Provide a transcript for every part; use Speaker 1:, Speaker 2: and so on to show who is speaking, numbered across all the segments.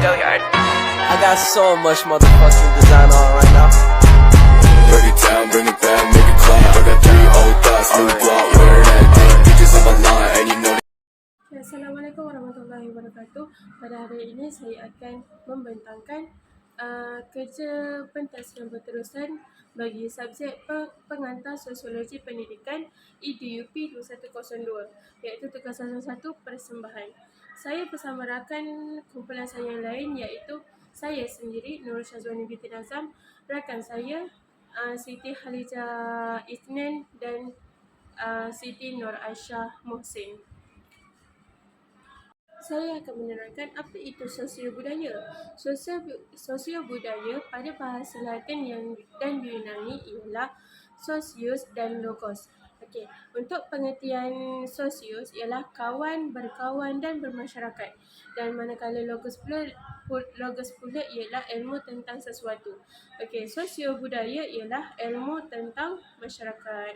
Speaker 1: I got so much motherfucking design on right now.
Speaker 2: Break it down, bring it back, make it clap. I got 3 old thoughts, new block, where that thing. Bitches on my line, and you know.
Speaker 3: Assalamualaikum warahmatullahi wabarakatuh. Pada hari ini saya akan membentangkan kerja pentas yang berterusan bagi subjek pengantar sosiologi pendidikan EDUP 2102 iaitu tugasan 1 persembahan. Saya bersama rakan kumpulan saya yang lain iaitu saya sendiri Nurul Syazwani binti Nazam, rakan saya Siti Halijah Isnin dan Siti Nur Aisyah Muhsin. Saya akan menerangkan apa itu sosial budaya. Sosial budaya pada bahasa Latin dan Yunani ialah sosius dan logos. Okey, untuk pengertian sosius ialah kawan, berkawan dan bermasyarakat. Dan manakala logos pula ialah ilmu tentang sesuatu. Okey, sosial budaya ialah ilmu tentang masyarakat.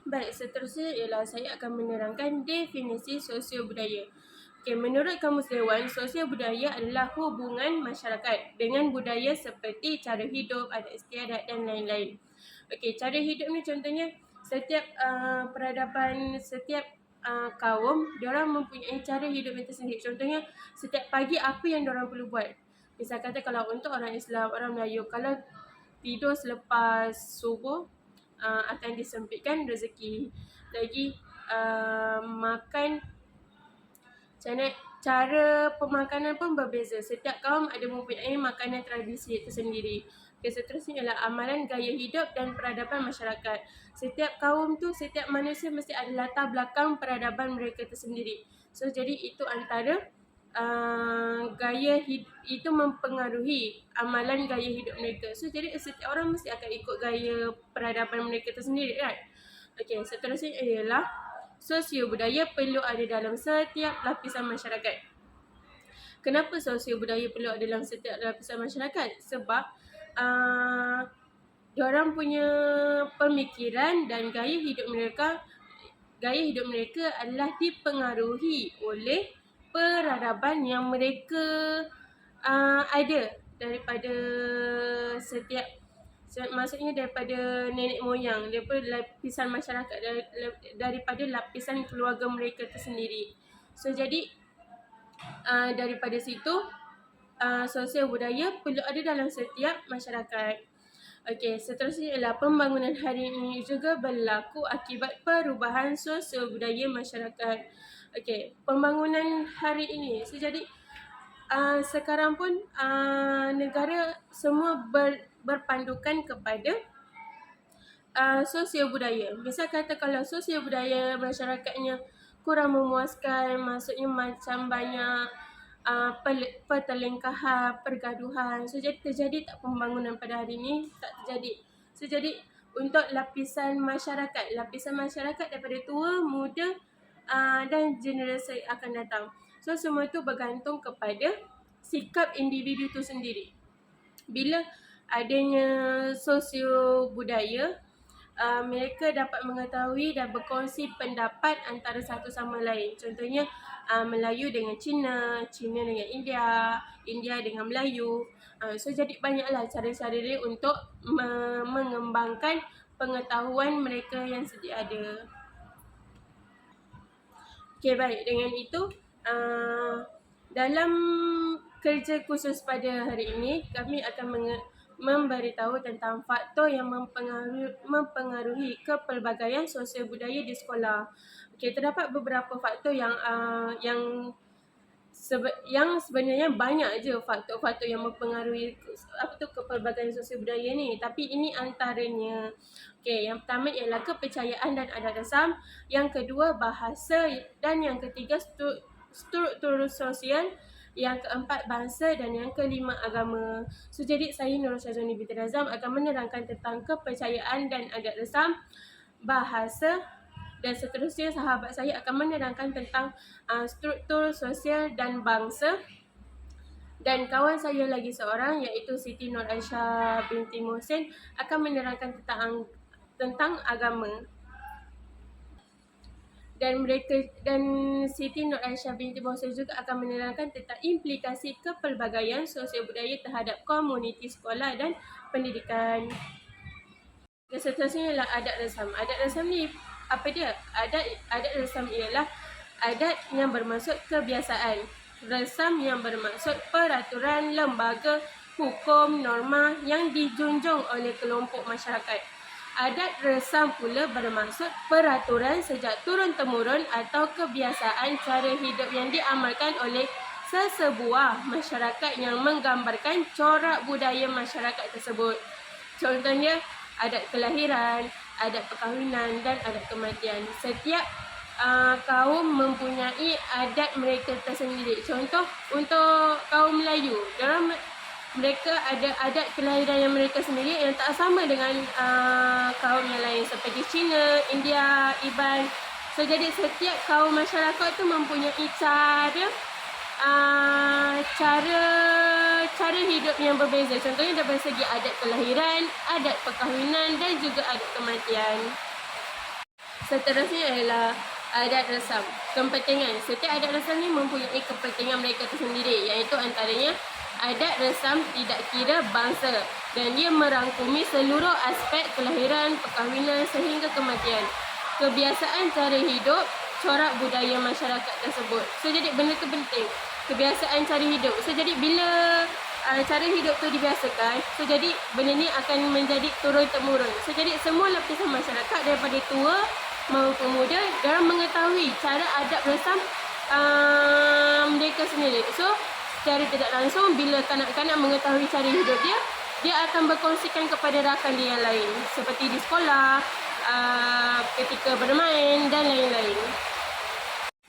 Speaker 3: Baik, seterusnya ialah saya akan menerangkan definisi sosial budaya. Okay, menurut Kamus Dewan, sosial budaya adalah hubungan masyarakat dengan budaya seperti cara hidup, adat istiadat dan lain-lain. Okey, cara hidup ni contohnya setiap peradaban, setiap kaum, diorang mempunyai cara hidup yang tersendiri. Contohnya, setiap pagi apa yang diorang perlu buat. Misal kata kalau untuk orang Islam, orang Melayu, kalau tidur selepas subuh, akan disempitkan rezeki. Lagi makan, cara pemakanan pun berbeza. Setiap kaum ada mempunyai makanan tradisi tersendiri. Seterusnya ialah amalan gaya hidup dan peradaban masyarakat. Setiap kaum tu, setiap manusia mesti ada latar belakang peradaban mereka tersendiri. So jadi itu antara gaya hidup itu mempengaruhi amalan gaya hidup mereka. So jadi setiap orang mesti akan ikut gaya peradaban mereka tersendiri, right? Okey, seterusnya ialah sosio budaya perlu ada dalam setiap lapisan masyarakat. Kenapa sosio budaya perlu ada dalam setiap lapisan masyarakat? Sebab diorang punya pemikiran dan gaya hidup mereka adalah dipengaruhi oleh peradaban yang mereka ada daripada maksudnya daripada nenek moyang, daripada lapisan masyarakat, daripada lapisan keluarga mereka tersendiri. So jadi daripada situ sosial budaya perlu ada dalam setiap masyarakat. Okey, seterusnya ialah pembangunan hari ini juga berlaku akibat perubahan sosial budaya masyarakat. Okey, pembangunan hari ini. So jadi sekarang pun negara semua berpandukan kepada sosial budaya. Misal kata kalau sosial budaya masyarakatnya kurang memuaskan, maksudnya macam banyak pertelengkahan, pergaduhan. So jadi terjadi tak pembangunan pada hari ini? Tak terjadi. So jadi untuk lapisan masyarakat daripada tua, muda dan generasi akan datang. So semua itu bergantung kepada sikap individu itu sendiri. Bila adanya sosio budaya, mereka dapat mengetahui dan berkongsi pendapat antara satu sama lain. Contohnya Melayu dengan Cina, Cina dengan India, India dengan Melayu. So jadi banyaklah cara-cara dia untuk mengembangkan pengetahuan mereka yang sedia ada. Okey, baik. Dengan itu dalam kerja khusus pada hari ini, kami akan memberitahu tentang faktor yang mempengaruhi kepelbagaian sosial budaya di sekolah. Okey, terdapat beberapa faktor yang sebenarnya banyak je faktor-faktor yang mempengaruhi kepelbagaian sosial budaya ni, tapi ini antaranya. Okey, yang pertama ialah kepercayaan dan adat dasar, yang kedua bahasa, dan yang ketiga struktur sosial, yang keempat bangsa, dan yang kelima agama. So jadi saya Nurul Syazwani binti Nazam akan menerangkan tentang kepercayaan dan adat dasar, bahasa, dan seterusnya sahabat saya akan menerangkan tentang struktur sosial dan bangsa, dan kawan saya lagi seorang iaitu Siti Nur Aisyah binti Muhsin akan menerangkan tentang agama. dan Siti Nur Aisyah binti Bose juga akan menerangkan tentang implikasi kepelbagaian sosial budaya terhadap komuniti sekolah dan pendidikan. Dan seterusnya ialah adat resam. Adat resam ni apa dia? Adat resam ialah adat yang bermaksud kebiasaan. Resam yang bermaksud peraturan, lembaga, hukum, norma yang dijunjung oleh kelompok masyarakat. Adat resam pula bermaksud peraturan sejak turun-temurun atau kebiasaan cara hidup yang diamalkan oleh sesebuah masyarakat yang menggambarkan corak budaya masyarakat tersebut. Contohnya, adat kelahiran, adat perkahwinan dan adat kematian. Setiap kaum mempunyai adat mereka tersendiri. Contoh, untuk kaum Melayu, mereka ada adat kelahiran yang mereka sendiri yang tak sama dengan kaum yang lain seperti Cina, India, Iban. So, jadi setiap kaum masyarakat tu mempunyai cara hidup yang berbeza. Contohnya dari segi adat kelahiran, adat perkahwinan dan juga adat kematian. Seterusnya ialah adat resam. Kepentingan. Setiap adat resam ni mempunyai kepentingan mereka tersendiri, iaitu antaranya adat resam tidak kira bangsa dan dia merangkumi seluruh aspek kelahiran, perkahwinan sehingga kematian. Kebiasaan cara hidup, corak budaya masyarakat tersebut. So, jadi benda tu penting. Kebiasaan cara hidup. So, jadi bila cara hidup tu dibiasakan, so jadi benda ni akan menjadi turun-temurun. So, jadi semua lapisan masyarakat daripada tua maupun muda, diorang mengetahui cara adab resam mereka sendiri. So, secara tidak langsung bila kanak-kanak mengetahui cara hidup dia akan berkongsikan kepada rakan dia yang lain. Seperti di sekolah, ketika bermain dan lain-lain.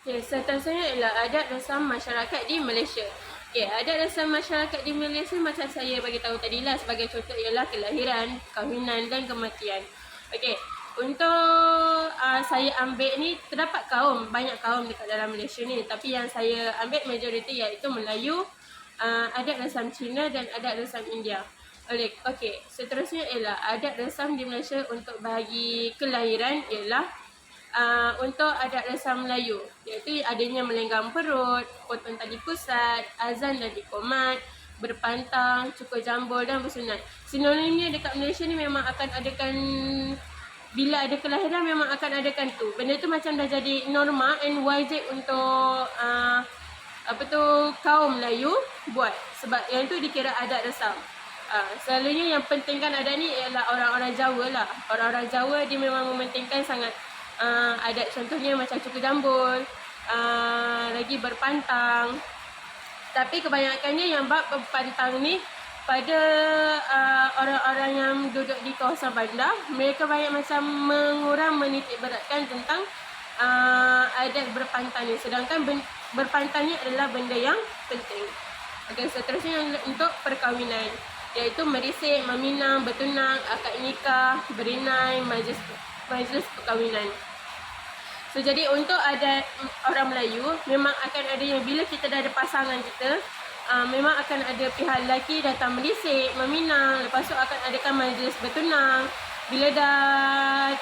Speaker 3: Okay, seterusnya ialah adat resam masyarakat di Malaysia. Okay, adat resam masyarakat di Malaysia macam saya bagi tahu tadi lah, sebagai contoh ialah kelahiran, kahwinan dan kematian. Okay, untuk saya ambil ni, terdapat banyak kaum dekat dalam Malaysia ni, tapi yang saya ambil majoriti iaitu Melayu, adat resam Cina dan adat resam India. Okey, seterusnya ialah adat resam di Malaysia untuk bahagi kelahiran ialah untuk adat resam Melayu, iaitu adanya melenggang perut, potong tali pusat, azan dan iqamat, berpantang, cukur jambul dan bersunat. Sinonimnya dekat Malaysia ni memang akan adakan, bila ada kelahiran memang akan adakan tu. Benda tu macam dah jadi norma and wajib untuk kaum Melayu buat, sebab yang tu dikira adat resam. Selalunya yang pentingkan adat ni ialah orang-orang Jawa lah. Orang-orang Jawa dia memang mementingkan sangat adat, contohnya macam cukur jambul, lagi berpantang. Tapi kebanyakannya yang bab berpantang ni pada orang-orang yang duduk di kawasan bandar, mereka banyak macam menitik beratkan tentang adat berpantang ni. Sedangkan berpantang ni adalah benda yang penting. Okay, seterusnya untuk perkahwinan, iaitu merisik, meminang, bertunang, akad nikah, berinai, majlis perkahwinan. So, jadi untuk adat orang Melayu, memang akan ada yang bila kita dah ada pasangan kita, memang akan ada pihak lelaki datang merisik, meminang, lepas tu akan adakan majlis bertunang. Bila dah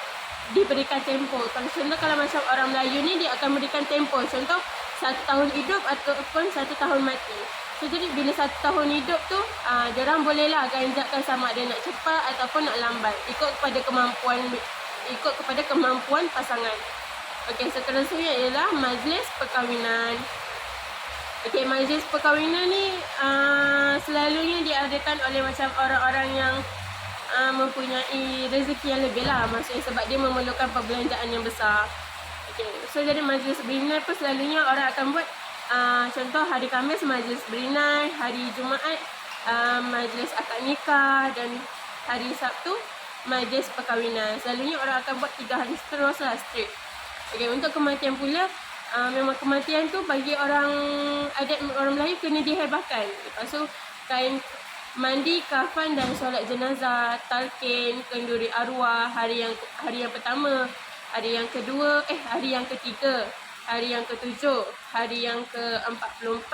Speaker 3: diberikan tempoh, kalau macam orang Melayu ni, dia akan berikan tempoh, contoh 1 tahun hidup ataupun 1 tahun mati. So, jadi bila 1 tahun hidup tu, diorang bolehlah ganjakkan sama ada nak cepat ataupun nak lambat, ikut kepada kemampuan pasangan. Okey, seterusnya ialah majlis perkahwinan. Okey, majlis perkahwinan ni selalunya diadakan oleh macam orang-orang yang mempunyai rezeki yang lebih lah, maksudnya sebab dia memerlukan perbelanjaan yang besar. Okey, so jadi majlis berinai pun selalunya orang akan buat contoh hari Khamis majlis berinai, hari Jumaat majlis akad nikah dan hari Sabtu majlis perkahwinan. Selalunya orang akan buat 3 hari seteruslah straight. Okey, untuk kematian pula, memang kematian tu bagi orang Melayu kena dihebahkan. Lepas tu kain mandi, kafan dan solat jenazah, talqin, kenduri arwah hari yang pertama, hari yang kedua, hari yang ketiga, hari yang ke-7, hari yang ke-44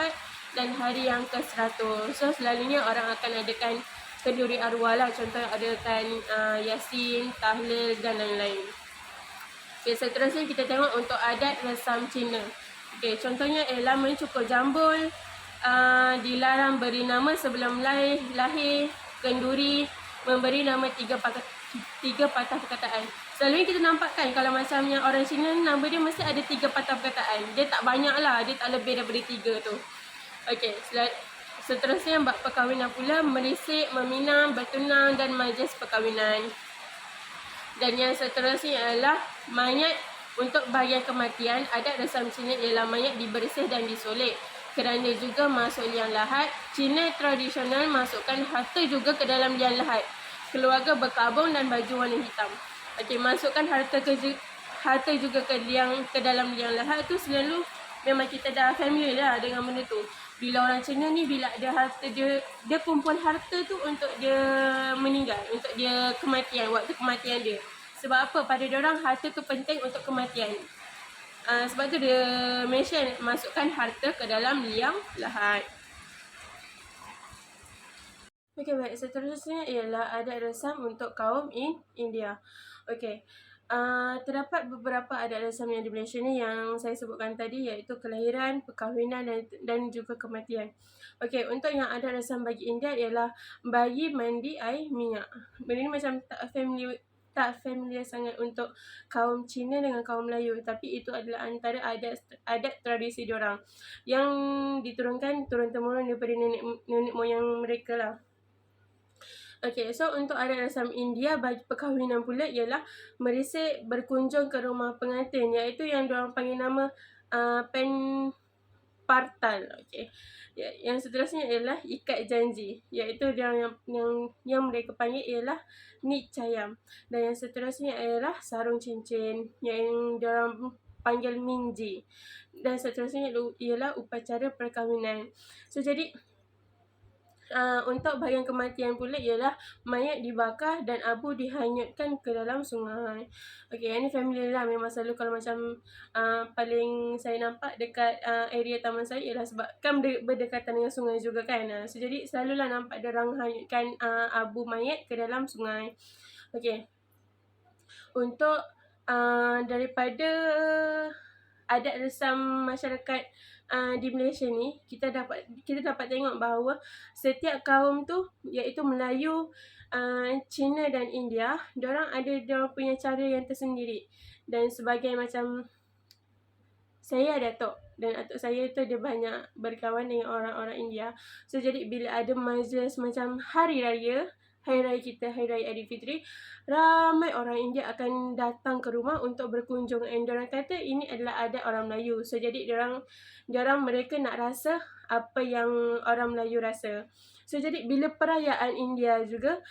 Speaker 3: dan hari yang ke-100. So, selalunya orang akan adakan kenduri arwah lah, contoh adakan yasin, tahlil dan lain-lain. Okay, seterusnya kita tengok untuk adat resam Cina. Okay, contohnya ialah mencukur jambul, dilarang beri nama sebelum lahir, kenduri, memberi nama tiga patah perkataan. Selalunya kita nampak kan kalau macam yang orang Cina, nama dia mesti ada 3 patah perkataan. Dia tak banyak lah, dia tak lebih daripada 3 tu. Okay, seterusnya bab perkahwinan pula, merisik, meminang, bertunang dan majlis perkahwinan. Dan yang seterusnya adalah mayat. Untuk bahagian kematian, adat resam Cina ialah mayat dibersih dan disolek. Kerana juga masuk liang lahat, Cina tradisional masukkan harta juga ke dalam liang lahat. Keluarga berkabung dan baju warna hitam. Okey, masukkan harta juga ke dalam liang lahat tu selalu memang kita dah familiar lah dengan benda tu. Bila orang Cina ni, bila ada harta, dia kumpul harta tu untuk dia meninggal, untuk dia kematian, waktu kematian dia. Sebab apa? Pada diorang harta tu penting untuk kematian. Sebab tu dia mention masukkan harta ke dalam liang lahat. Okey, baik. Seterusnya ialah adat resam untuk kaum India. Okey. Terdapat beberapa adat resam yang di Malaysia ni yang saya sebutkan tadi, iaitu kelahiran, perkahwinan dan juga kematian. Okey, untuk yang adat resam bagi India ialah bayi mandi air minyak. Benda ni macam tak familiar sangat untuk kaum Cina dengan kaum Melayu, tapi itu adalah antara adat tradisi diorang yang diturunkan turun-temurun daripada nenek moyang mereka lah. Okay, so untuk adat resam India bagi perkahwinan pula ialah merisik, berkunjung ke rumah pengantin, iaitu yang diorang panggil nama partal. Okay. Yang seterusnya ialah ikat janji, iaitu yang mereka panggil ialah nicayam. Dan yang seterusnya ialah sarung cincin, yang diorang panggil minji. Dan seterusnya ialah upacara perkahwinan. So jadi untuk bahagian kematian pula ialah mayat dibakar dan abu dihanyutkan ke dalam sungai. Okey, yang ni familiar lah. Memang selalu kalau macam paling saya nampak dekat area taman saya ialah sebab kan berdekatan dengan sungai juga kan. So jadi selalulah nampak diorang hanyutkan abu mayat ke dalam sungai. Okey. Untuk daripada adat resam masyarakat di Malaysia ni, kita dapat tengok bahawa setiap kaum tu, iaitu Melayu, Cina dan India, diorang punya cara yang tersendiri. Dan sebagai macam saya datuk dan atuk saya tu dia banyak berkawan dengan orang-orang India. So jadi bila ada majlis macam hari raya kita, Hari Raya Aidilfitri, ramai orang India akan datang ke rumah untuk berkunjung. Dan diorang kata ini adalah adat orang Melayu. So jadi mereka nak rasa apa yang orang Melayu rasa. So jadi bila perayaan India juga,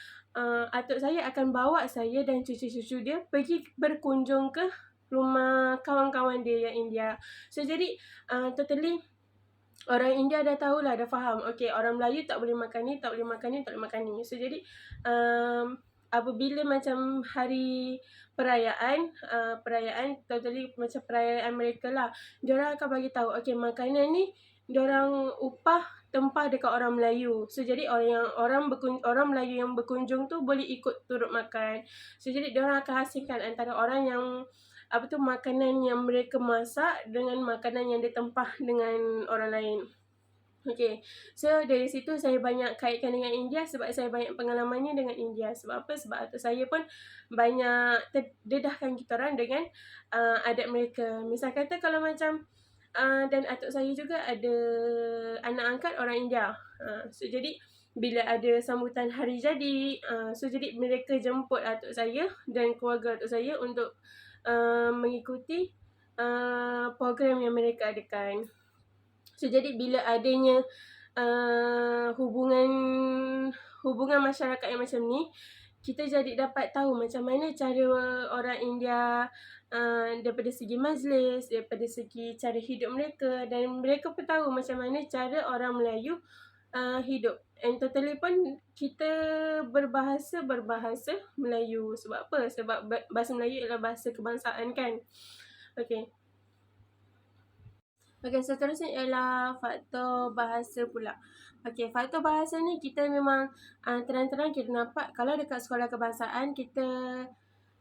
Speaker 3: atuk saya akan bawa saya dan cucu-cucu dia pergi berkunjung ke rumah kawan-kawan dia yang India. So jadi totally orang India dah tahulah, dah faham. Okay, orang Melayu tak boleh makan ni, tak boleh makan ni, tak boleh makan ni. So jadi apabila macam hari perayaan totally macam perayaan mereka lah, diorang akan bagi tahu, okay, makanan ni diorang upah tempah dekat orang Melayu. So jadi orang Melayu yang berkunjung tu boleh ikut turut makan. So jadi diorang akan hasilkan antara orang yang makanan yang mereka masak dengan makanan yang ditempah dengan orang lain. Okay, so dari situ saya banyak kaitkan dengan India sebab saya banyak pengalamannya dengan India. Sebab apa? Sebab atuk saya pun banyak terdedahkan kita orang dengan adat mereka. Misal kata kalau macam dan atuk saya juga ada anak angkat orang India. So jadi bila ada sambutan hari jadi, so jadi mereka jemput atuk saya dan keluarga atuk saya untuk mengikuti program yang mereka adakan. So jadi bila adanya hubungan masyarakat yang macam ni, kita jadi dapat tahu macam mana cara orang India daripada segi majlis, daripada segi cara hidup mereka, dan mereka pun tahu macam mana cara orang Melayu hidup. And totally pun kita berbahasa Melayu. Sebab apa? Sebab bahasa Melayu adalah bahasa kebangsaan kan. Okay, seterusnya ialah faktor bahasa pula. Okay, faktor bahasa ni kita memang terang-terang kita nampak kalau dekat sekolah kebangsaan kita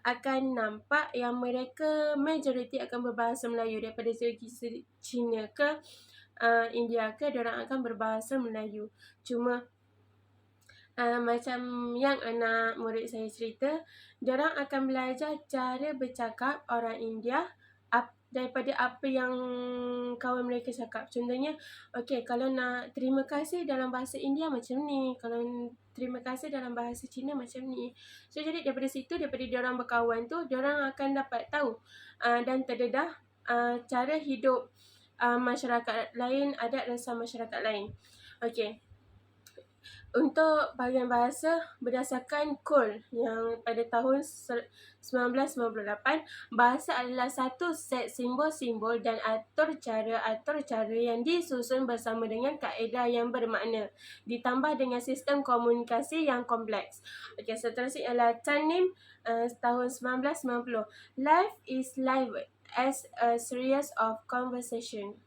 Speaker 3: akan nampak yang mereka majoriti akan berbahasa Melayu. Daripada segi Cina ke India ke, diorang akan berbahasa Melayu. Cuma macam yang anak murid saya cerita, diorang akan belajar cara bercakap orang India daripada apa yang kawan mereka cakap. Contohnya, kalau nak terima kasih dalam bahasa India macam ni, kalau terima kasih dalam bahasa Cina macam ni. So, jadi daripada situ, daripada diorang berkawan tu, diorang akan dapat tahu dan terdedah cara hidup masyarakat lain, adat rasa masyarakat lain. Untuk bahagian bahasa, berdasarkan KUL yang pada tahun 1998, bahasa adalah satu set simbol-simbol dan atur cara yang disusun bersama dengan kaedah yang bermakna, ditambah dengan sistem komunikasi yang kompleks. Seterusnya ialah Tanim tahun 1990. Life is live as a series of conversation.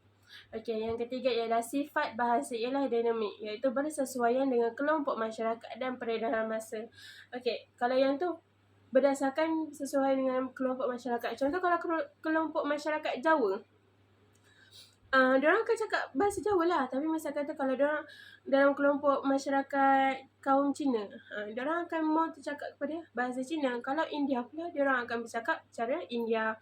Speaker 3: Yang ketiga ialah sifat bahasa ialah dinamik, iaitu bersesuaian dengan kelompok masyarakat dan peredaran masa. Kalau yang tu berdasarkan sesuai dengan kelompok masyarakat. Contoh kalau kelompok masyarakat Jawa, diorang akan cakap bahasa Jawa lah. Tapi masa kata kalau diorang dalam kelompok masyarakat kaum Cina, diorang akan mau tercakap kepada bahasa Cina. Kalau India pula, diorang akan bercakap cara India.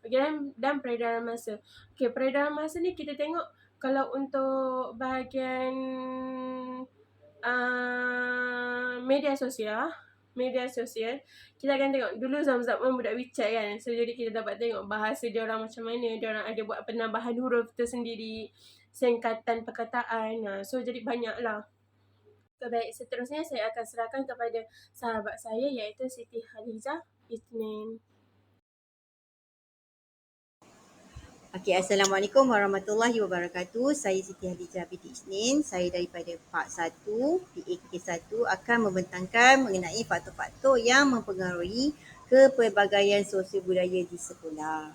Speaker 3: Dan peredaran masa. Peredaran masa ni kita tengok kalau untuk bahagian media sosial, kita akan tengok dulu zaman-zaman budak WeChat kan. So, jadi kita dapat tengok bahasa diorang macam mana. Diorang ada buat penambahan huruf tersendiri, singkatan perkataan. So, jadi banyak lah. Baik, seterusnya saya akan serahkan kepada sahabat saya iaitu Siti Khadijah Isnin.
Speaker 4: Assalamualaikum warahmatullahi wabarakatuh. Saya Siti Khadijah binti Isnin. Saya daripada Part 1, PAKK1 akan membentangkan mengenai faktor-faktor yang mempengaruhi kepelbagaian sosial budaya di sekolah.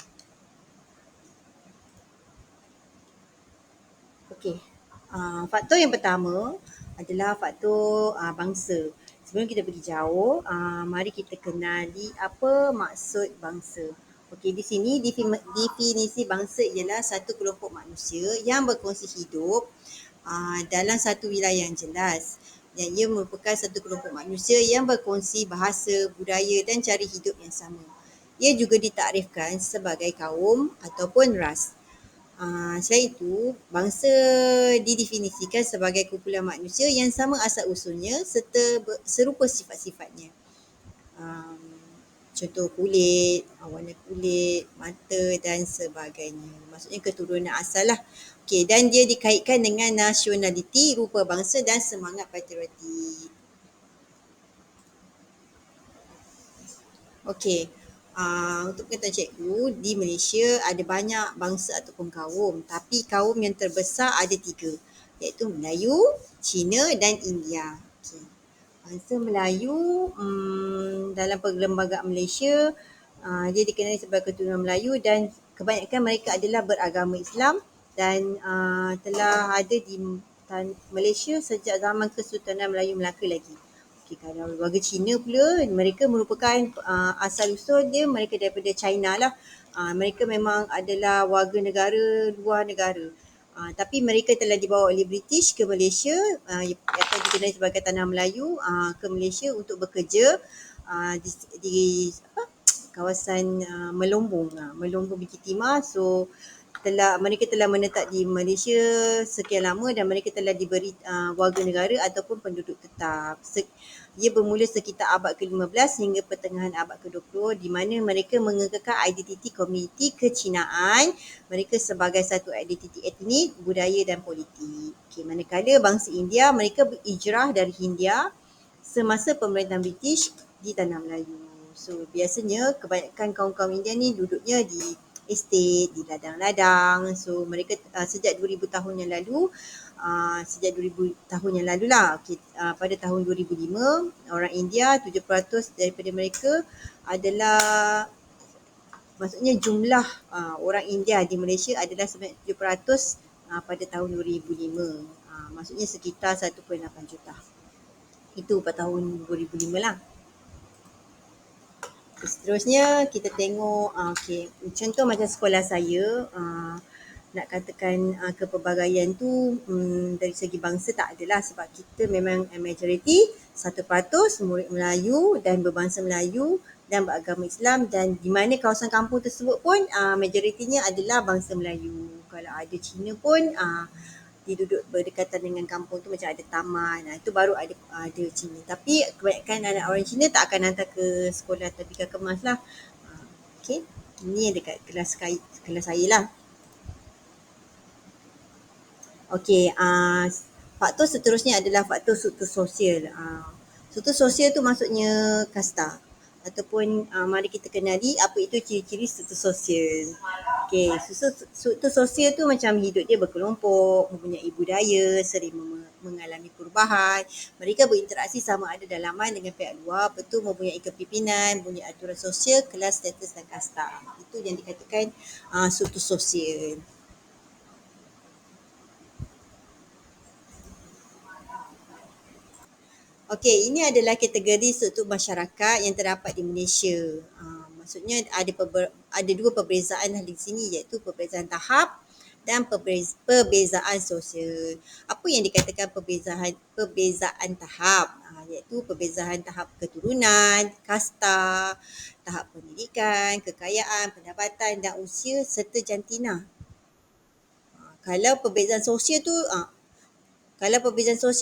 Speaker 4: Faktor yang pertama adalah faktor bangsa. Sebelum kita pergi jauh, mari kita kenali apa maksud bangsa. Di sini definisi bangsa ialah satu kelompok manusia yang berkongsi hidup dalam satu wilayah yang jelas. Dan ia merupakan satu kelompok manusia yang berkongsi bahasa, budaya dan cara hidup yang sama. Ia juga ditakrifkan sebagai kaum ataupun ras. Selain itu, bangsa didefinisikan sebagai kumpulan manusia yang sama asal-usulnya serta serupa sifat-sifatnya. Contoh kulit, warna kulit, mata dan sebagainya. Maksudnya keturunan asal lah. Dan dia dikaitkan dengan nasionaliti, rupa bangsa dan semangat patriotik. Untuk pengetahuan cikgu, di Malaysia ada banyak bangsa ataupun kaum. Tapi kaum yang terbesar ada 3, iaitu Melayu, Cina dan India. Bangsa Melayu dalam perlembagaan Malaysia, dia dikenali sebagai keturunan Melayu dan kebanyakan mereka adalah beragama Islam dan telah ada di Malaysia sejak zaman Kesultanan Melayu Melaka lagi. Kalau warga Cina pula, mereka merupakan asal-usul dia mereka daripada China lah. Mereka memang adalah warga negara luar negara. Tapi mereka telah dibawa oleh British ke Malaysia, atau dikenali sebagai Tanah Melayu, ke Malaysia untuk bekerja di kawasan Melombong Bukit Timah. So mereka telah menetap di Malaysia sekian lama dan mereka telah diberi warga negara ataupun penduduk tetap. Ia bermula sekitar abad ke-15 hingga pertengahan abad ke-20 di mana mereka mengekalkan identiti komuniti kecinaan mereka sebagai satu identiti etnik, budaya dan politik. Manakala bangsa India, mereka berhijrah dari Hindia semasa pemerintahan British di Tanah Melayu. So biasanya kebanyakan kaum-kaum India ni duduknya di estate, di ladang-ladang. So mereka sejak 2000 tahun yang lalu, pada tahun 2005, orang India 7% daripada mereka adalah, maksudnya jumlah orang India di Malaysia adalah sebanyak 7% pada tahun 2005. Maksudnya sekitar 1.8 juta. Itu pada tahun 2005 lah. Seterusnya kita tengok okey, contoh macam sekolah saya, nak katakan kepelbagaian tu dari segi bangsa tak adalah sebab kita memang majoriti 1% murid Melayu dan berbangsa Melayu dan beragama Islam, dan di mana kawasan kampung tersebut pun majoritinya adalah bangsa Melayu. Kalau ada Cina pun dia duduk berdekatan dengan kampung tu macam ada taman, itu baru ada Cina. Tapi kebanyakan anak orang Cina tak akan hantar ke sekolah tadika kemas lah. Okey, ini dekat kelas saya lah. Okey, faktor seterusnya adalah faktor struktur sosial. Struktur sosial tu maksudnya kasta ataupun mari kita kenali apa itu ciri-ciri struktur sosial. Okey, struktur sosial tu macam hidup dia berkelompok, mempunyai budaya, sering mengalami perubahan. Mereka berinteraksi sama ada dalaman dengan pihak luar, betul mempunyai kepimpinan, mempunyai aturan sosial, kelas, status dan kasta. Itu yang dikatakan struktur sosial. Okey, ini adalah kategori struktur masyarakat yang terdapat di Malaysia. Maksudnya ada dua perbezaan di sini, iaitu perbezaan tahap dan perbezaan sosial. Apa yang dikatakan perbezaan tahap? Iaitu perbezaan tahap keturunan, kasta, tahap pendidikan, kekayaan, pendapatan dan usia serta jantina. Kalau perbezaan sosial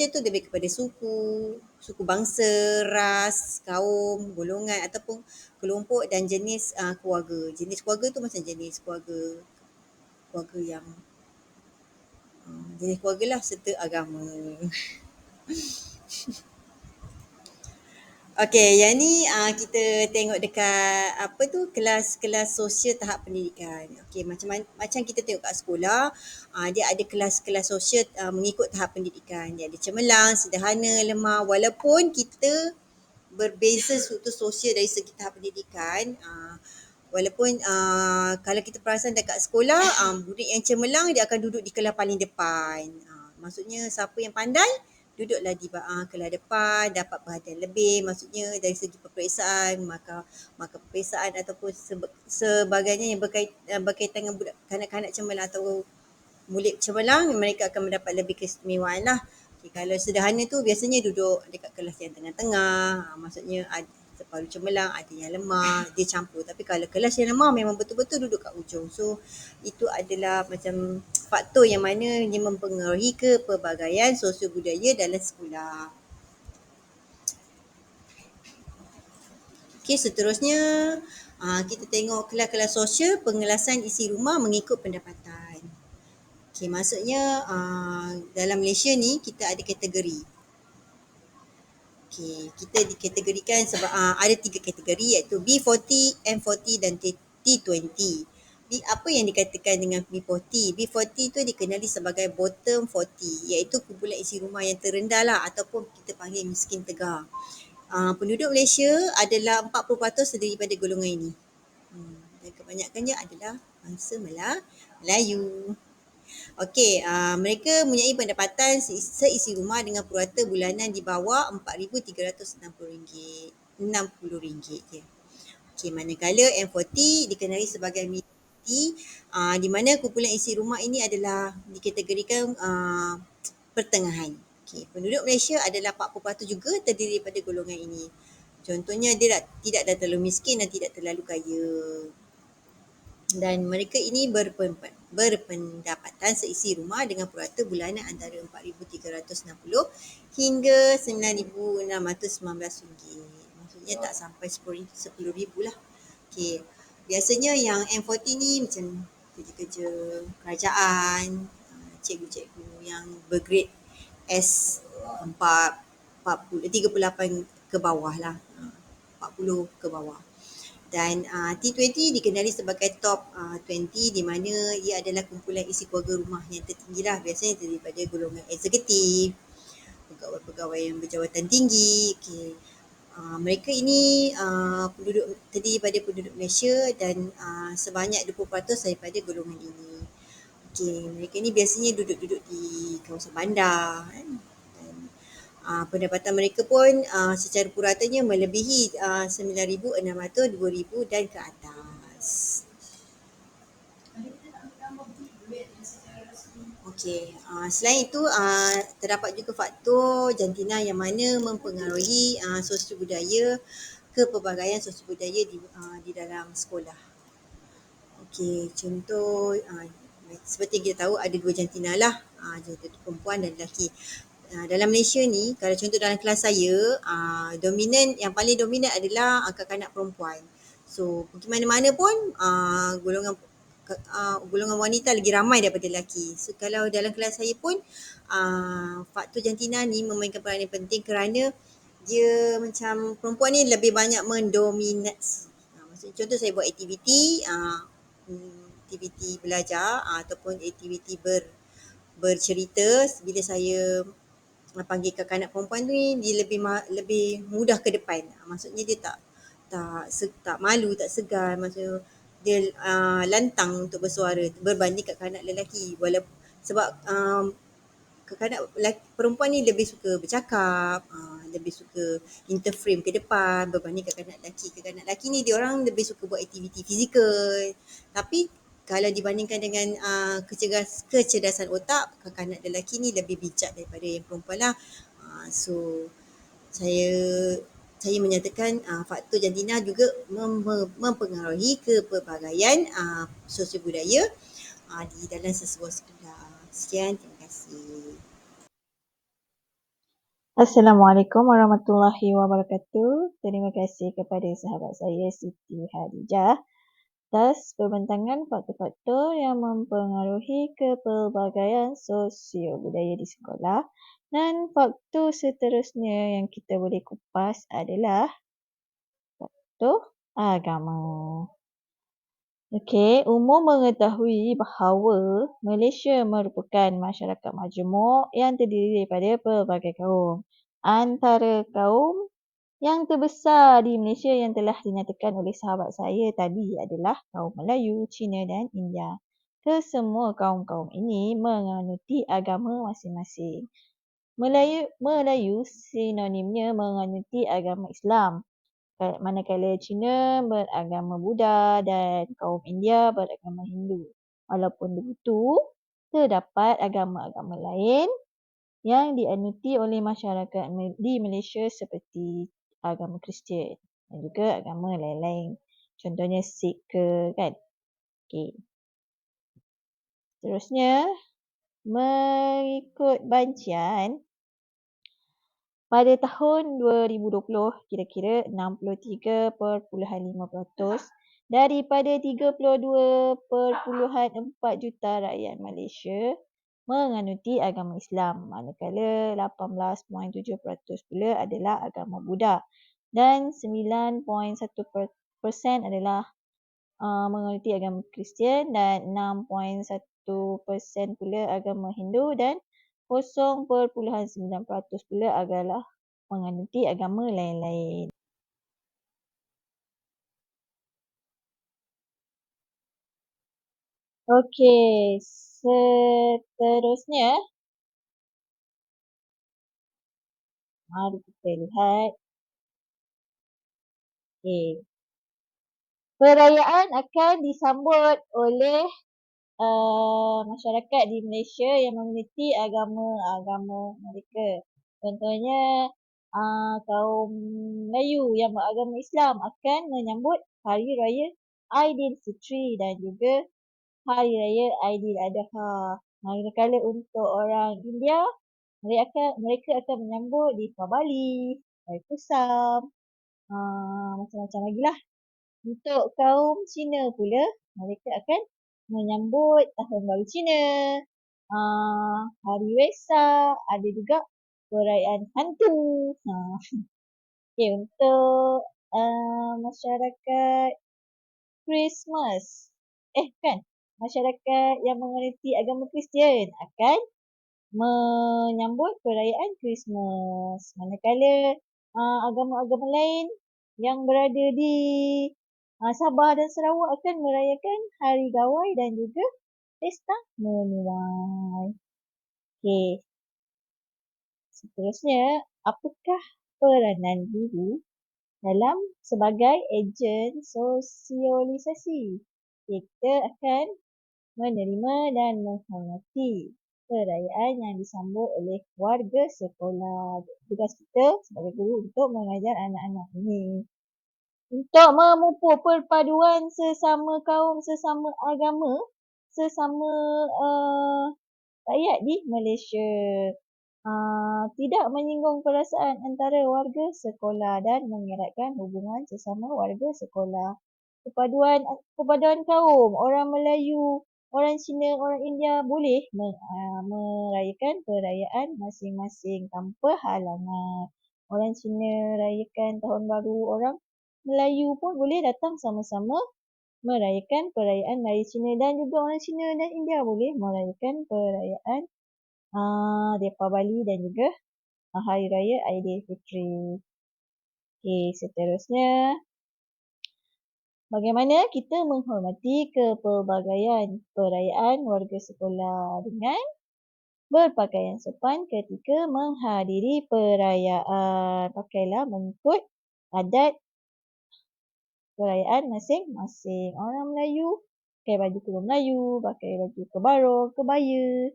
Speaker 4: tu lebih kepada suku bangsa, ras, kaum, golongan ataupun kelompok dan jenis keluarga. Jenis keluarga tu macam jenis keluarga yang jenis keluarga lah serta agama. Okey, yang ni kita tengok dekat kelas-kelas sosial tahap pendidikan. Okey, macam kita tengok kat sekolah, dia ada kelas-kelas sosial mengikut tahap pendidikan. Dia ada cemerlang, sederhana, lemah. Walaupun kita berbeza struktur sosial dari segi tahap pendidikan, walaupun kalau kita perasan dekat sekolah, murid yang cemerlang dia akan duduk di kelas paling depan. Maksudnya siapa yang pandai duduklah di kelas depan, dapat perhatian lebih. Maksudnya dari segi peperiksaan, maka peperiksaan ataupun sebagainya yang berkaitan dengan kanak-kanak cemerlang atau murid cemerlang, mereka akan mendapat lebih keistimewaan lah. Okay, kalau sederhana tu biasanya duduk dekat kelas yang tengah-tengah, maksudnya ada separuh cemerlang, ada yang lemah, dia campur. Tapi kalau kelas yang lemah memang betul-betul duduk kat ujung. So itu adalah macam faktor yang mana dia mempengaruhi kepelbagaian sosio budaya dalam sekolah. Okey, seterusnya kita tengok kelas-kelas sosial pengelasan isi rumah mengikut pendapatan. Okey, maksudnya dalam Malaysia ni kita ada kategori. Okey, kita dikategorikan sebab ada 3 kategori, iaitu B40, M40 dan T20. Apa yang dikatakan dengan B40? B40 tu dikenali sebagai bottom 40, iaitu kumpulan isi rumah yang terendah lah ataupun kita panggil miskin tegar. Penduduk Malaysia adalah 40% daripada golongan ini. Dan kebanyakannya adalah bangsa Melayu. Okey, mereka mempunyai pendapatan seisi rumah dengan purata bulanan di bawah RM4,360 je. Okey, manakala M40 dikenali sebagai minoriti, di mana kumpulan isi rumah ini adalah dikategorikan pertengahan. Okey, penduduk Malaysia adalah 40% juga terdiri daripada golongan ini. Contohnya dia tidak terlalu miskin dan tidak terlalu kaya. Dan mereka ini berpendapatan seisi rumah dengan purata bulanan antara RM4,360 hingga RM9,619. Maksudnya tak sampai RM10,000 lah. Okay. Biasanya yang M40 ni macam kerja-kerja kerajaan, cikgu-cikgu yang bergrade S4, 38 ke bawah lah. 40 ke bawah. Dan T20 dikenali sebagai top 20, di mana ia adalah kumpulan isi keluarga rumah yang tertinggi lah. Biasanya daripada golongan eksekutif, pegawai-pegawai yang berjawatan tinggi. Okay. Mereka ini terdiri daripada penduduk Malaysia dan sebanyak 20% daripada golongan ini. Okay. Mereka ini biasanya duduk-duduk di kawasan bandar. Dan Pendapatan mereka pun secara puratanya melebihi 9,600, 2,000 dan ke atas. Okey, selain itu terdapat juga faktor jantina yang mana mempengaruhi sosio budaya, kepelbagaian sosio budaya di dalam sekolah. Okey, contoh seperti yang kita tahu ada dua jantina lah, iaitu perempuan dan lelaki. Dalam Malaysia ni, kalau contoh dalam kelas saya, yang paling dominan adalah kanak-kanak perempuan. So, pergi mana-mana pun golongan wanita lagi ramai daripada lelaki. So, kalau dalam kelas saya pun faktor jantina ni memainkan peranan yang penting kerana dia macam perempuan ni lebih banyak mendominasi. Maksudnya contoh saya buat aktiviti belajar ataupun aktiviti bercerita, bila saya panggil kanak-kanak perempuan tu ni, dia lebih mudah ke depan. Maksudnya dia tak malu, tak segan, maksudnya dia lantang untuk bersuara berbanding kanak-kanak lelaki. Sebab kanak-kanak perempuan ni lebih suka bercakap, lebih suka interframe ke depan berbanding kanak-kanak lelaki. Kanak-kanak lelaki ni dia orang lebih suka buat aktiviti fizikal. Tapi kalau dibandingkan dengan kecerdasan otak, kanak-kanak lelaki ni lebih bijak daripada yang perempuan lah. So saya menyatakan faktor jantina juga mempengaruhi kepelbagaian sosio budaya di dalam sesebuah sekolah. Sekian, terima kasih.
Speaker 5: Assalamualaikum warahmatullahi wabarakatuh. Terima kasih kepada sahabat saya Siti Hadijah atas pembentangan faktor-faktor yang mempengaruhi kepelbagaian sosio budaya di sekolah. Dan faktor seterusnya yang kita boleh kupas adalah faktor agama. Okey, umum mengetahui bahawa Malaysia merupakan masyarakat majmuk yang terdiri daripada pelbagai kaum. Antara kaum yang terbesar di Malaysia yang telah dinyatakan oleh sahabat saya tadi adalah kaum Melayu, Cina dan India. Kesemua kaum-kaum ini menganuti agama masing-masing. Melayu sinonimnya menganuti agama Islam. Manakala Cina beragama Buddha dan kaum India beragama Hindu. Walaupun begitu, terdapat agama-agama lain yang dianuti oleh masyarakat di Malaysia seperti agama Kristian dan juga agama lain-lain. Contohnya Sikh kan. Okey. Seterusnya, mengikut bancian, pada tahun 2020, kira-kira 63.5% daripada 32.4 juta rakyat Malaysia menganuti agama Islam, manakala 18.7% pula adalah agama Buddha dan 9.1% adalah menganuti agama Kristian dan 6.1% pula agama Hindu dan 0.9% pula adalah menganuti agama lain-lain. Okey, seterusnya mari kita lihat. Okey. Perayaan akan disambut oleh masyarakat di Malaysia yang menganuti agama mereka. Contohnya kaum Melayu yang beragama Islam akan menyambut Hari Raya Aidilfitri dan juga Hari Raya Aidiladha. Manakala untuk orang India, mereka akan menyambut Deepavali, Thaipusam, macam-macam lagi lah. Untuk kaum Cina pula, mereka akan menyambut Tahun Baru Cina, Hari Wesak, ada juga perayaan hantu. Okay, untuk masyarakat Christmas, masyarakat yang menganuti agama Kristian akan menyambut perayaan Christmas. Manakala agama-agama lain yang berada di Sabah dan Sarawak akan merayakan Hari Gawai dan juga Pesta Menuai. Okey. Seterusnya, apakah peranan guru dalam sebagai ejen sosialisasi? Kita akan menerima dan menghormati perayaan yang disambut oleh warga sekolah. Tugas kita sebagai guru untuk mengajar anak-anak ini. Untuk memupuk perpaduan sesama kaum, sesama agama, sesama rakyat di Malaysia. Tidak menyinggung perasaan antara warga sekolah dan mengeratkan hubungan sesama warga sekolah. Perpaduan kaum, orang Melayu, orang Cina, orang India boleh merayakan perayaan masing-masing tanpa halangan. Orang Cina rayakan tahun baru, orang Melayu pun boleh datang sama-sama merayakan perayaan Raya Cina, dan juga orang Cina dan India boleh merayakan perayaan Deepavali dan juga Hari Raya Aidilfitri. Okey, seterusnya, bagaimana kita menghormati kepelbagaian perayaan warga sekolah dengan berpakaian sopan ketika menghadiri perayaan. Pakailah mengikut adat perayaan masing-masing. Orang Melayu pakai baju kurung Melayu, pakai baju kebarong, kebaya.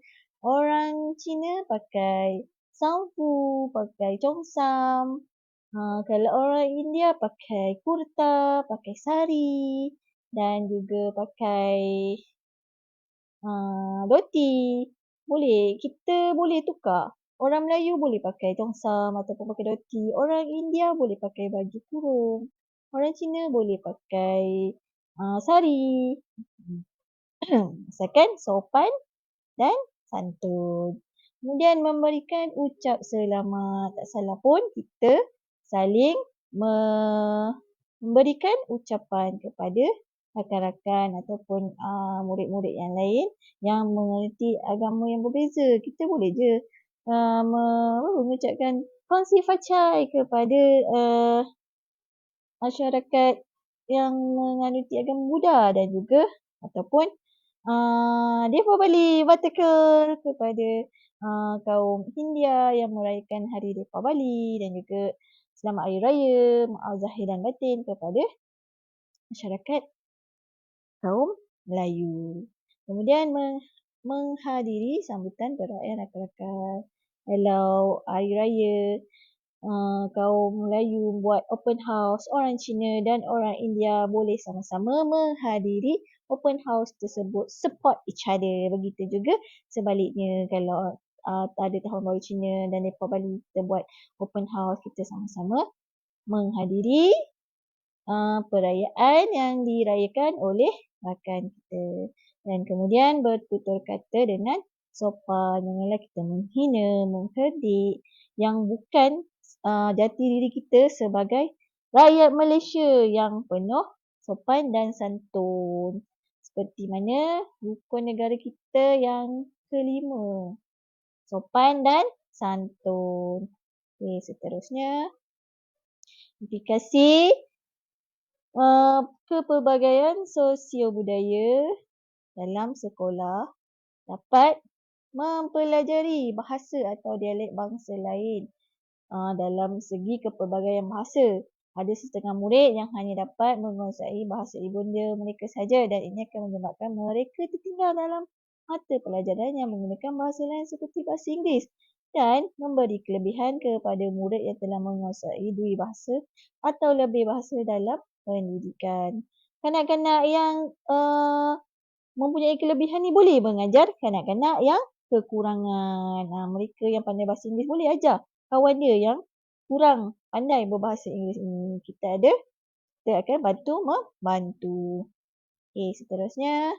Speaker 5: Orang Cina pakai sangfu, pakai congsam. Kalau orang India pakai kurta, pakai sari dan juga pakai dhoti. Kita boleh tukar. Orang Melayu boleh pakai congsam ataupun pakai dhoti. Orang India boleh pakai baju kurung. Orang Cina boleh pakai sari. Asalkan sopan dan santun. Kemudian memberikan ucap selamat. Tak salah pun kita saling memberikan ucapan kepada rakan-rakan ataupun murid-murid yang lain yang mengerti agama yang berbeza. Kita boleh je mengucapkan kongsi facai kepada masyarakat yang menganuti agama Buddha dan juga ataupun Deepavali Vatakal kepada kaum India yang merayakan hari Deepavali dan juga Selamat Hari Raya, maaf zahir dan batin kepada masyarakat kaum Melayu. Kemudian menghadiri sambutan perayaan rakan-rakan. Kalau Hari Raya kaum Melayu buat open house, orang Cina dan orang India boleh sama-sama menghadiri open house tersebut, support each other. Begitu juga sebaliknya, kalau ada Tahun Baru Cina dan Deepavali, kita buat open house, kita sama-sama menghadiri perayaan yang dirayakan oleh rakan kita. Dan kemudian bertutur kata dengan sopan. Janganlah kita menghina, mengherdik yang bukan jati diri kita sebagai rakyat Malaysia yang penuh sopan dan santun. Seperti mana rukun negara kita yang kelima, sopan dan santun. Okey, seterusnya, implikasi kepelbagaian sosio-budaya dalam sekolah dapat mempelajari bahasa atau dialek bangsa lain. Dalam segi kepelbagaian bahasa, ada setengah murid yang hanya dapat menguasai bahasa ibunda mereka saja, dan ini akan menyebabkan mereka tertinggal dalam mata pelajaran yang menggunakan bahasa lain seperti bahasa Inggeris, dan memberi kelebihan kepada murid yang telah menguasai dua bahasa atau lebih bahasa dalam pendidikan. Kanak-kanak yang mempunyai kelebihan ni boleh mengajar kanak-kanak yang kekurangan. Mereka yang pandai bahasa Inggeris boleh ajar kawan dia yang kurang pandai berbahasa Inggeris ini. Kita akan membantu. Okey, seterusnya,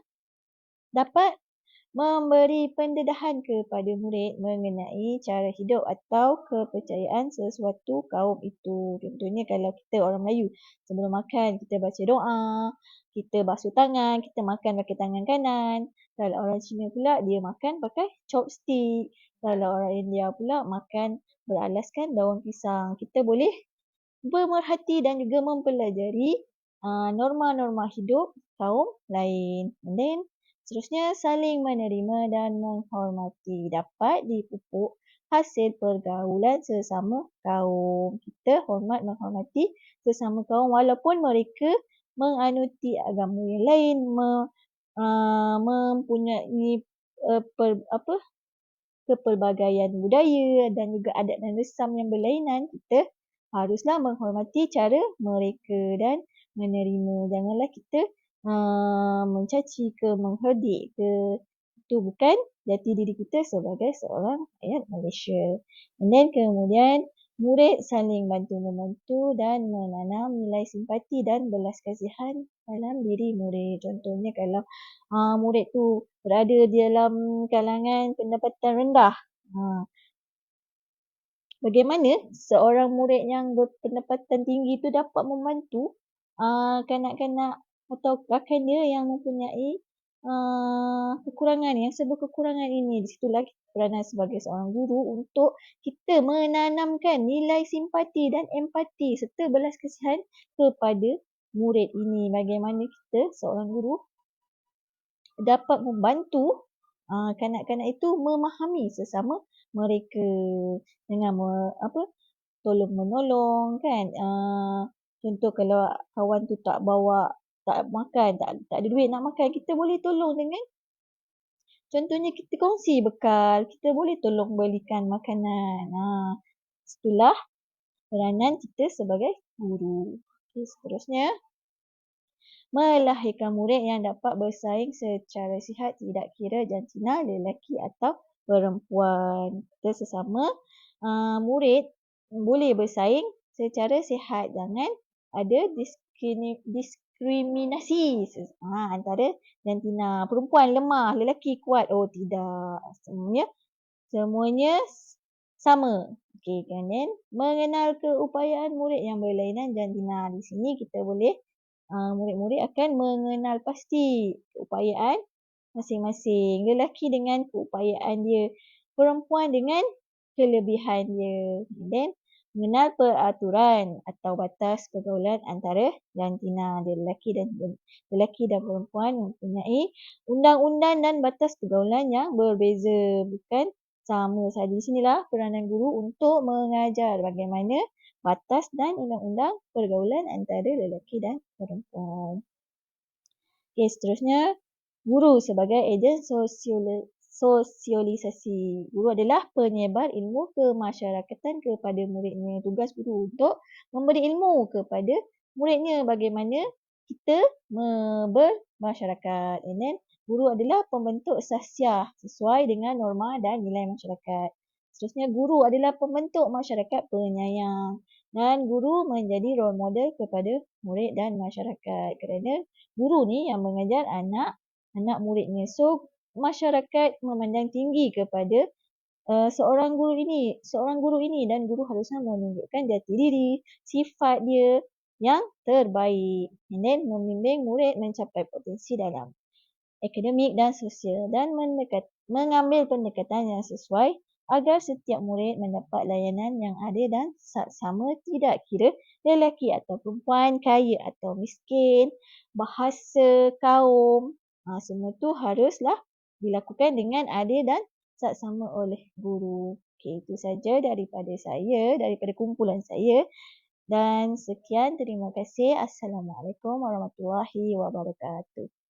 Speaker 5: dapat memberi pendedahan kepada murid mengenai cara hidup atau kepercayaan sesuatu kaum itu. Contohnya kalau kita orang Melayu, sebelum makan kita baca doa, kita basuh tangan, kita makan pakai tangan kanan. Kalau orang Cina pula, dia makan pakai chopstick. Kalau orang India pula makan beralaskan daun pisang. Kita boleh bermerhati dan juga mempelajari norma-norma hidup kaum lain. And then seterusnya, saling menerima dan menghormati. Dapat dipupuk hasil pergaulan sesama kaum. Kita menghormati sesama kaum walaupun mereka menganuti agama yang lain, mempunyai kepelbagaian budaya dan juga adat dan resam yang berlainan. Kita haruslah menghormati cara mereka dan menerima. Janganlah kita mencaci ke, mengherdik ke. Itu bukan jati diri kita sebagai seorang rakyat Malaysia. And then kemudian murid saling bantu-membantu dan menanam nilai simpati dan belas kasihan dalam diri murid. Contohnya kalau murid tu berada di dalam kalangan pendapatan rendah, bagaimana seorang murid yang berpendapatan tinggi itu dapat membantu kanak-kanak atau rakan dia yang mempunyai kekurangan, yang serba kekurangan ini. Di situlah peranan sebagai seorang guru untuk kita menanamkan nilai simpati dan empati serta belas kasihan kepada murid ini. Bagaimana kita seorang guru dapat membantu kanak-kanak itu memahami sesama mereka dengan tolong-menolong kan. Contoh kalau kawan tu tak bawa, tak makan, tak ada duit nak makan, kita boleh tolong dengan contohnya kita kongsi bekal, kita boleh tolong belikan makanan. Itulah peranan kita sebagai guru. Okay, seterusnya, melahirkan murid yang dapat bersaing secara sihat tidak kira jantina lelaki atau perempuan. Kita sesama murid boleh bersaing secara sihat. Jangan ada diskriminasi antara jantina. Perempuan lemah, lelaki kuat. Oh tidak. Semuanya sama. Okey, kemudian mengenal keupayaan murid yang berlainan jantina. Di sini kita boleh murid-murid akan mengenal pasti keupayaan masing-masing. Lelaki dengan keupayaan dia, perempuan dengan kelebihan dia. Dan mengenal peraturan atau batas pergaulan antara jantina. Lelaki dan perempuan mempunyai undang-undang dan batas pergaulan yang berbeza, bukan sama sahaja. Di sinilah peranan guru untuk mengajar bagaimana batas dan undang-undang pergaulan antara lelaki dan perempuan. Okey, seterusnya, guru sebagai ejen sosialisasi. Guru adalah penyebar ilmu kemasyarakatan kepada muridnya. Tugas guru untuk memberi ilmu kepada muridnya bagaimana kita bermasyarakat. And then, guru adalah pembentuk sahsiah sesuai dengan norma dan nilai masyarakat. Seterusnya, guru adalah pembentuk masyarakat penyayang. Dan guru menjadi role model kepada murid dan masyarakat. Kerana guru ni yang mengajar anak muridnya. So, masyarakat memandang tinggi kepada seorang guru ini dan guru harusnya menunjukkan jati diri, sifat dia yang terbaik. And then membimbing murid mencapai potensi dalam akademik dan sosial dan mengambil pendekatan yang sesuai agar setiap murid mendapat layanan yang adil dan sama tidak kira lelaki atau perempuan, kaya atau miskin, bahasa, kaum. Semua tu haruslah dilakukan dengan adil dan sama oleh guru. Okey, itu saja daripada kumpulan saya. Dan sekian, terima kasih. Assalamualaikum warahmatullahi wabarakatuh.